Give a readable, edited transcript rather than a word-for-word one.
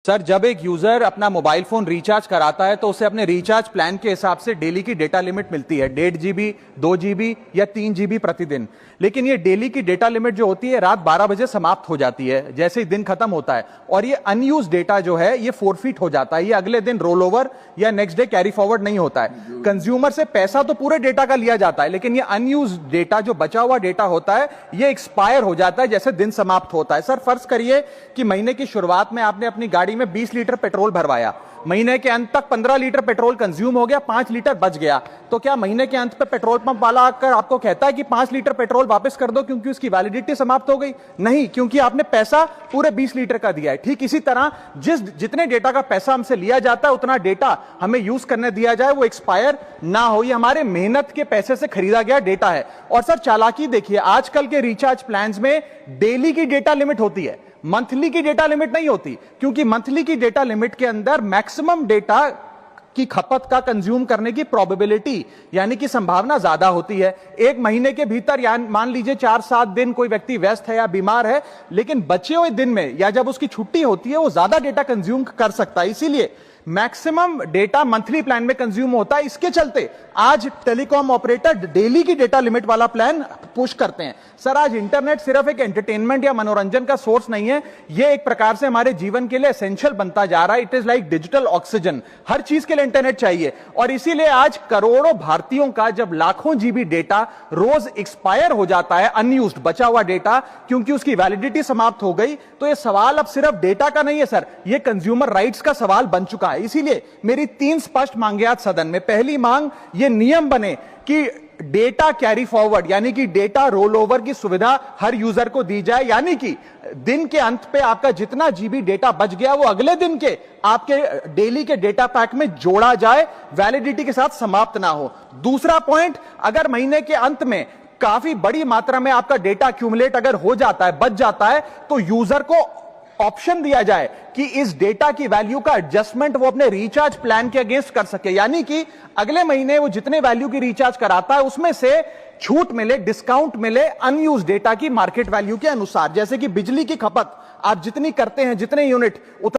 Sir, जब एक user अपना मोबाइल फोन रिचार्ज कराता है तो उसे अपने रिचार्ज प्लान के हिसाब से डेली की डेटा लिमिट मिलती है 1.5 GB, 2 GB या 3 GB प्रतिदिन। लेकिन ये डेली की डेटा लिमिट जो होती है रात 12 बजे समाप्त हो जाती है जैसे ही दिन खत्म होता है, और ये अनयूज डेटा जो है ये फोरफिट हो जाता है। ये अगले दिन रोल ओवर या नेक्स्ट डे कैरी फॉरवर्ड नहीं होता है। कंज्यूमर से पैसा तो पूरे डेटा का लिया जाता है, लेकिन ये अनयूज डेटा जो बचा हुआ डेटा होता है ये एक्सपायर हो जाता है जैसे दिन समाप्त होता है। सर, फर्ज करिए कि महीने की शुरुआत में आपने अपनी गाड़ी में 20 लीटर पेट्रोल भरवाया, महीने के अंत तक 15 लीटर पेट्रोल कंज्यूम हो गया, 5 लीटर बच गया, तो क्या महीने के अंत पे पेट्रोल पंप वाला आकर आपको कहता है कि 5 लीटर पेट्रोल वापस कर दो क्योंकि उसकी वैलिडिटी समाप्त हो गई? नहीं, क्योंकि आपने पैसा पूरे 20 लीटर का दिया है। ठीक इसी तरह जितने डेटा का पैसा हमसे लिया जाता है उतना डेटा हमें यूज करने दिया जाए, वो एक्सपायर ना हो। ये हमारे मेहनत के पैसे से खरीदा गया डेटा है। और सर, चालाकी देखिए, आजकल के रिचार्ज प्लान्स में डेली की डेटा लिमिट होती है, मंथली की डेटा लिमिट नहीं होती, क्योंकि मंथली की डेटा लिमिट के अंदर मैक्सिमम डेटा की खपत का कंज्यूम करने की प्रोबेबिलिटी यानी कि संभावना ज्यादा होती है। एक महीने के भीतर या मान लीजिए 4-7 दिन कोई व्यक्ति व्यस्त है या बीमार है, लेकिन बचे हुए दिन में या जब उसकी छुट्टी होती है वो ज्यादा डेटा कंज्यूम कर सकता है। इसीलिए मैक्सिमम डेटा मंथली प्लान में कंज्यूम होता है। इसके चलते आज टेलीकॉम ऑपरेटर डेली की डेटा लिमिट वाला प्लान पुश करते हैं। सर, आज इंटरनेट सिर्फ एक एंटरटेनमेंट या मनोरंजन का सोर्स नहीं है, यह एक प्रकार से हमारे जीवन के लिए एसेंशियल बनता जा रहा है। It is like digital oxygen. हर चीज के लिए इंटरनेट चाहिए, और इसीलिए आज करोड़ों भारतीयों का जब लाखों जीबी डेटा रोज एक्सपायर हो जाता है, अनयूज्ड बचा हुआ डेटा, क्योंकि उसकी वैलिडिटी समाप्त हो गई, तो यह सवाल अब सिर्फ डेटा का नहीं है सर, यह कंज्यूमर राइट्स का सवाल बन चुका है। इसीलिए मेरी 3 स्पष्ट मांगे आज सदन में। पहली मांग, ये नियम बने कि डेटा कैरी फॉरवर्ड यानी कि डेटा रोल ओवर की सुविधा हर यूजर को दी जाए, यानी कि दिन के अंत पे आपका जितना जीबी डेटा बच गया वो अगले दिन के आपके डेली के डेटा पैक में जोड़ा जाए, वैलिडिटी के साथ समाप्त ना हो। दूसरा पॉइंट, अगर महीने के अंत में काफी बड़ी मात्रा में आपका डेटा एक्यूमुलेट अगर हो जाता है, बच जाता है, तो यूजर को ऑप्शन दिया जाए कि इस डेटा की वैल्यू का एडजस्टमेंट वो अपने रिचार्ज प्लान के अगेंस्ट कर सके, यानी कि अगले महीने वो जितने वैल्यू की रिचार्ज कराता है उसमें से छूट मिले, डिस्काउंट मिले अनयूज डेटा की मार्केट वैल्यू के अनुसार। जैसे कि बिजली की खपत आप जितनी करते हैं, जितने यूनिट, उतना